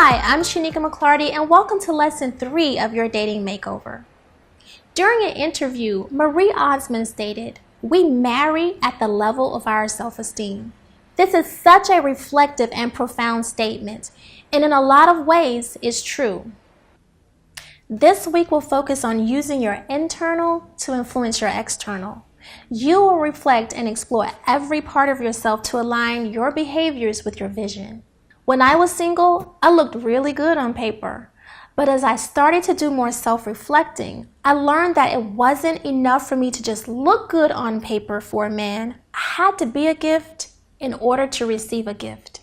Hi, I'm Shaneka McClarty, and welcome to Lesson 3 of your dating makeover. During an interview, Marie Osmond stated, "We marry at the level of our self-esteem." This is such a reflective and profound statement, and in a lot of ways is true. This week we'll focus on using your internal to influence your external. You will reflect and explore every part of yourself to align your behaviors with your vision. When I was single, I looked really good on paper. But as I started to do more self-reflecting, I learned that it wasn't enough for me to just look good on paper for a man. I had to be a gift in order to receive a gift.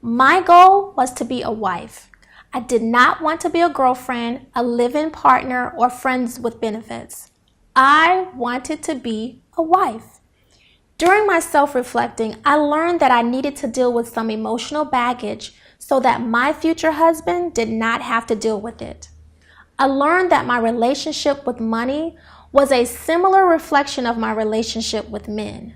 My goal was to be a wife. I did not want to be a girlfriend, a live-in partner, or friends with benefits. I wanted to be a wife. During my self-reflecting, I learned that I needed to deal with some emotional baggage so that my future husband did not have to deal with it. I learned that my relationship with money was a similar reflection of my relationship with men.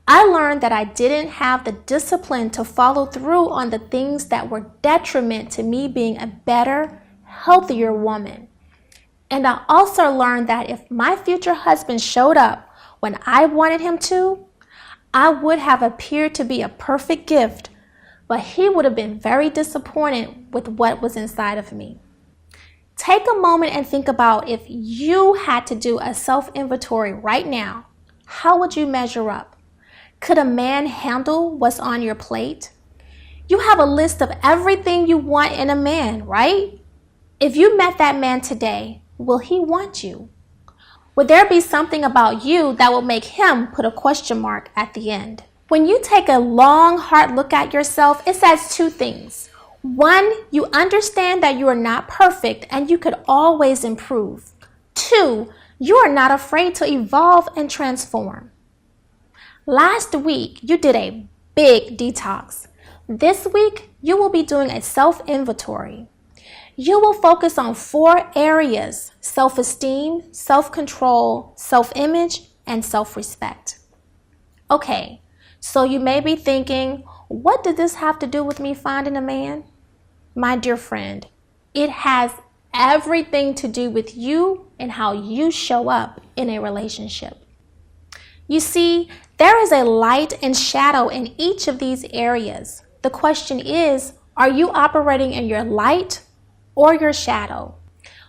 I learned that I didn't have the discipline to follow through on the things that were detriment to me being a better, healthier woman. And I also learned that if my future husband showed up when I wanted him to, I would have appeared to be a perfect gift, but he would have been very disappointed with what was inside of me. Take a moment and think about if you had to do a self-inventory right now, how would you measure up? Could a man handle what's on your plate? You have a list of everything you want in a man, right? If you met that man today, will he want you? Would there be something about you that will make him put a question mark at the end? When you take a long, hard look at yourself, it says two things. One, you understand that you are not perfect and you could always improve. Two, you are not afraid to evolve and transform. Last week, you did a big detox. This week, you will be doing a self-inventory. You will focus on 4 areas: self-esteem, self-control, self-image, and self-respect. Okay, so you may be thinking, what did this have to do with me finding a man? My dear friend, it has everything to do with you and how you show up in a relationship. You see, there is a light and shadow in each of these areas. The question is, are you operating in your light or your shadow?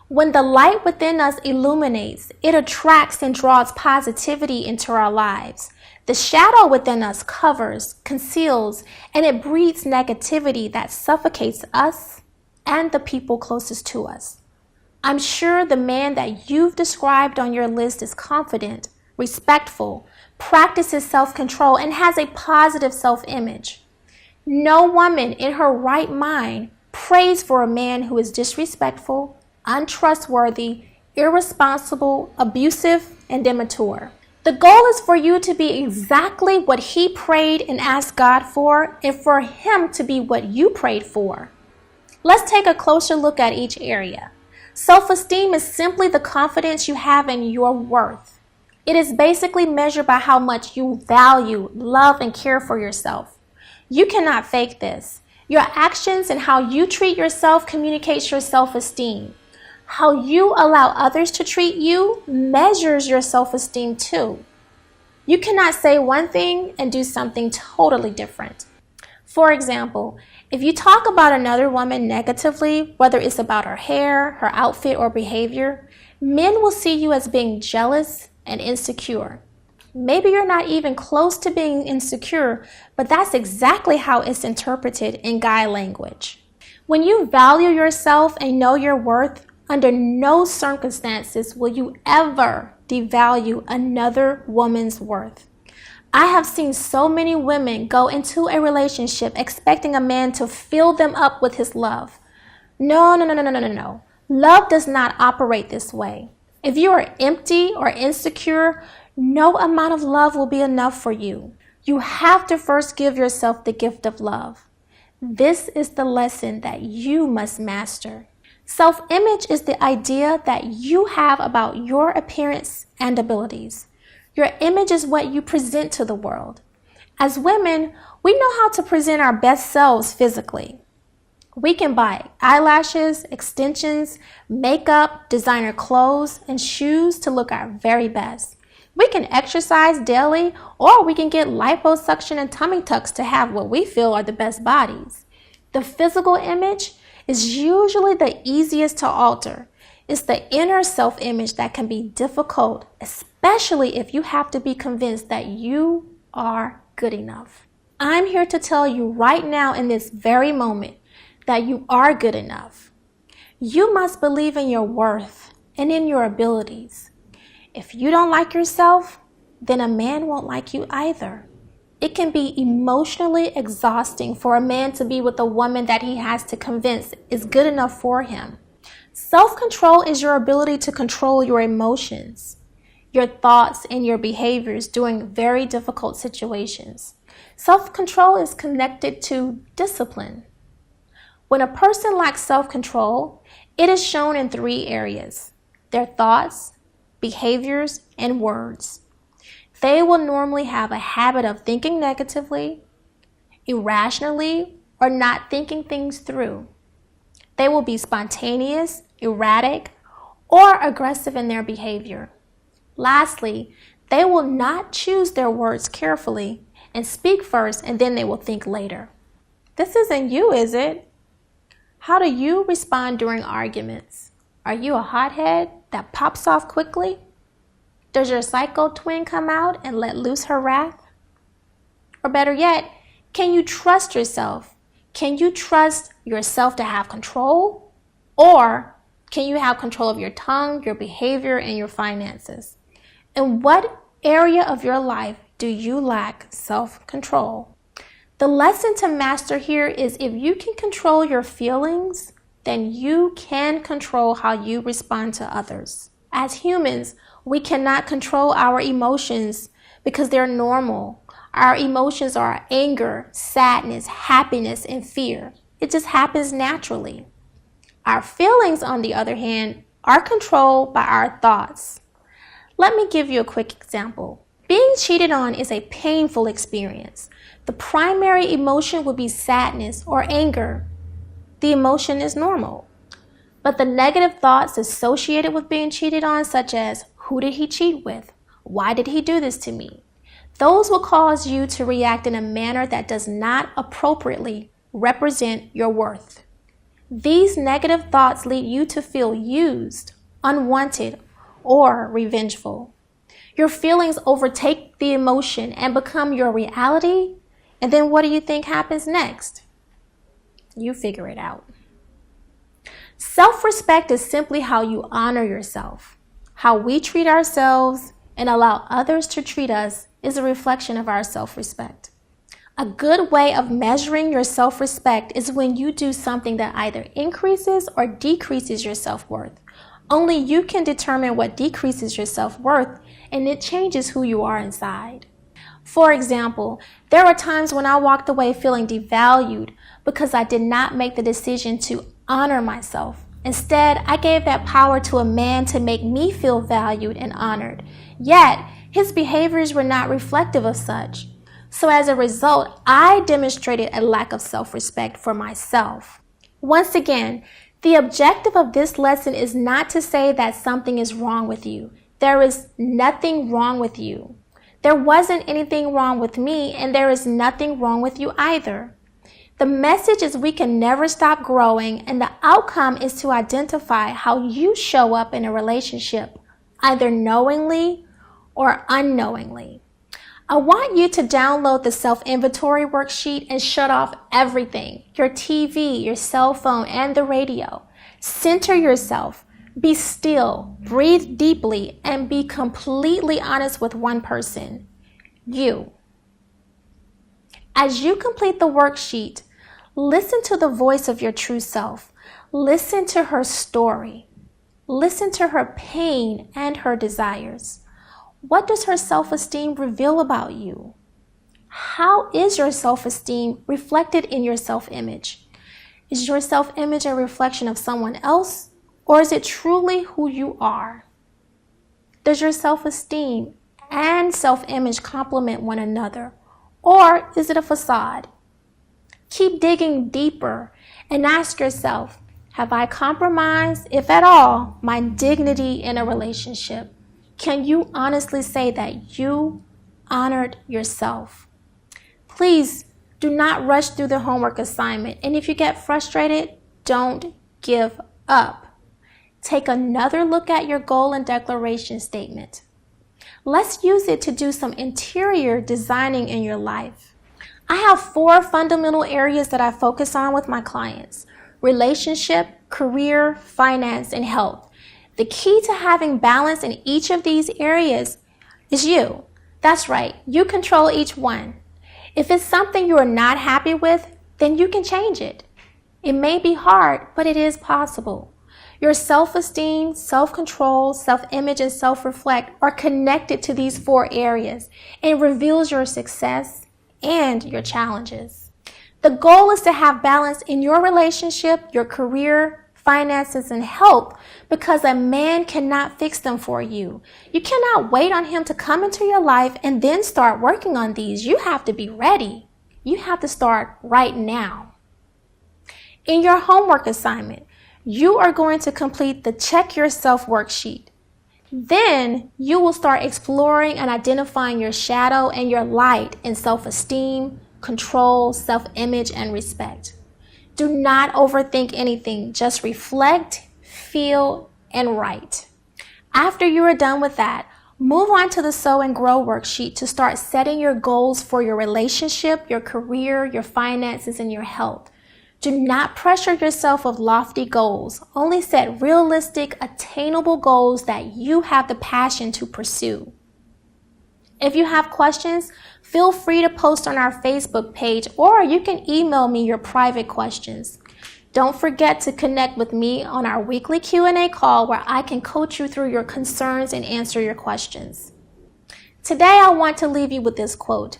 When the light within us illuminates, it attracts and draws positivity into our lives. The shadow within us covers, conceals, and it breeds negativity that suffocates us and the people closest to us. I'm sure the man that you've described on your list is confident, respectful, practices self-control, and has a positive self-image. No woman in her right mind prays for a man who is disrespectful, untrustworthy, irresponsible, abusive, and immature. The goal is for you to be exactly what he prayed and asked God for, and for him to be what you prayed for. Let's take a closer look at each area. Self-esteem is simply the confidence you have in your worth. It is basically measured by how much you value, love, and care for yourself. You cannot fake this. Your actions and how you treat yourself communicates your self-esteem. How you allow others to treat you measures your self-esteem too. You cannot say one thing and do something totally different. For example, if you talk about another woman negatively, whether it's about her hair, her outfit, or behavior, men will see you as being jealous and insecure. Maybe you're not even close to being insecure, but that's exactly how it's interpreted in guy language. When you value yourself and know your worth, under no circumstances will you ever devalue another woman's worth. I have seen so many women go into a relationship expecting a man to fill them up with his love. No. Love does not operate this way. If you are empty or insecure, no amount of love will be enough for you. You have to first give yourself the gift of love. This is the lesson that you must master. Self-image is the idea that you have about your appearance and abilities. Your image is what you present to the world. As women, we know how to present our best selves physically. We can buy eyelashes, extensions, makeup, designer clothes, and shoes to look our very best. We can exercise daily, or we can get liposuction and tummy tucks to have what we feel are the best bodies. The physical image is usually the easiest to alter. It's the inner self-image that can be difficult, especially if you have to be convinced that you are good enough. I'm here to tell you right now in this very moment that you are good enough. You must believe in your worth and in your abilities. If you don't like yourself, then a man won't like you either. It can be emotionally exhausting for a man to be with a woman that he has to convince is good enough for him. Self-control is your ability to control your emotions, your thoughts, and your behaviors during very difficult situations. Self-control is connected to discipline. When a person lacks self-control, it is shown in 3 areas: their thoughts, behaviors, and words. They will normally have a habit of thinking negatively, irrationally, or not thinking things through. They will be spontaneous, erratic, or aggressive in their behavior. Lastly, they will not choose their words carefully and speak first, and then they will think later. This isn't you, is it? How do you respond during arguments? Are you a hothead that pops off quickly? Does your psycho twin come out and let loose her wrath? Or better yet, can you trust yourself? Can you trust yourself to have control? Or can you have control of your tongue, your behavior, and your finances? In what area of your life do you lack self-control? The lesson to master here is if you can control your feelings, then you can control how you respond to others. As humans, we cannot control our emotions because they're normal. Our emotions are anger, sadness, happiness, and fear. It just happens naturally. Our feelings, on the other hand, are controlled by our thoughts. Let me give you a quick example. Being cheated on is a painful experience. The primary emotion would be sadness or anger. The emotion is normal. But the negative thoughts associated with being cheated on, such as, who did he cheat with? Why did he do this to me? Those will cause you to react in a manner that does not appropriately represent your worth. These negative thoughts lead you to feel used, unwanted, or revengeful. Your feelings overtake the emotion and become your reality, and then what do you think happens next? You figure it out. Self-respect is simply how you honor yourself. How we treat ourselves and allow others to treat us is a reflection of our self-respect. A good way of measuring your self-respect is when you do something that either increases or decreases your self-worth. Only you can determine what decreases your self-worth, and it changes who you are inside. For example, there were times when I walked away feeling devalued because I did not make the decision to honor myself. Instead, I gave that power to a man to make me feel valued and honored. Yet, his behaviors were not reflective of such. So as a result, I demonstrated a lack of self-respect for myself. Once again, the objective of this lesson is not to say that something is wrong with you. There is nothing wrong with you. There wasn't anything wrong with me, and there is nothing wrong with you either. The message is we can never stop growing, and the outcome is to identify how you show up in a relationship, either knowingly or unknowingly. I want you to download the self-inventory worksheet and shut off everything, your TV, your cell phone, and the radio. Center yourself, be still, breathe deeply, and be completely honest with one person, you. As you complete the worksheet, listen to the voice of your true self. Listen to her story. Listen to her pain and her desires. What does her self-esteem reveal about you? How is your self-esteem reflected in your self-image? Is your self-image a reflection of someone else, or is it truly who you are? Does your self-esteem and self-image complement one another, or is it a facade? Keep digging deeper and ask yourself, have I compromised, if at all, my dignity in a relationship? Can you honestly say that you honored yourself? Please do not rush through the homework assignment. And if you get frustrated, don't give up. Take another look at your goal and declaration statement. Let's use it to do some interior designing in your life. I have 4 fundamental areas that I focus on with my clients: relationship, career, finance, and health. The key to having balance in each of these areas is you. That's right, you control each one. If it's something you are not happy with, then you can change it. It may be hard, but it is possible. Your self-esteem, self-control, self-image, and self-reflect are connected to these 4 areas and reveals your success and your challenges. The goal is to have balance in your relationship, your career, finances, and health, because a man cannot fix them for you. You cannot wait on him to come into your life and then start working on these. You have to be ready. You have to start right now. In your homework assignment, you are going to complete the Check Yourself worksheet. Then you will start exploring and identifying your shadow and your light in self-esteem, control, self-image, and respect. Do not overthink anything. Just reflect, feel, and write. After you are done with that, move on to the Sow and Grow worksheet to start setting your goals for your relationship, your career, your finances, and your health. Do not pressure yourself with lofty goals. Only set realistic, attainable goals that you have the passion to pursue. If you have questions, feel free to post on our Facebook page, or you can email me your private questions. Don't forget to connect with me on our weekly Q&A call where I can coach you through your concerns and answer your questions. Today, I want to leave you with this quote.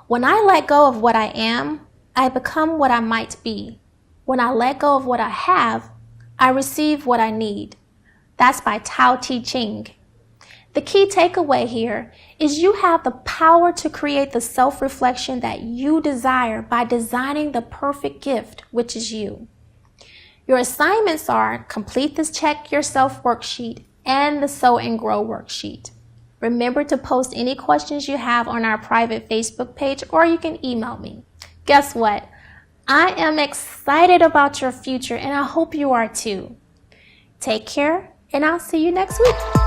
When I let go of what I am, I become what I might be. When I let go of what I have, I receive what I need. That's by Tao Te Ching. The key takeaway here is you have the power to create the self-reflection that you desire by designing the perfect gift, which is you. Your assignments are complete this Check Yourself worksheet and the Sow and Grow worksheet. Remember to post any questions you have on our private Facebook page, or you can email me. Guess what? I am excited about your future, and I hope you are too. Take care, and I'll see you next week.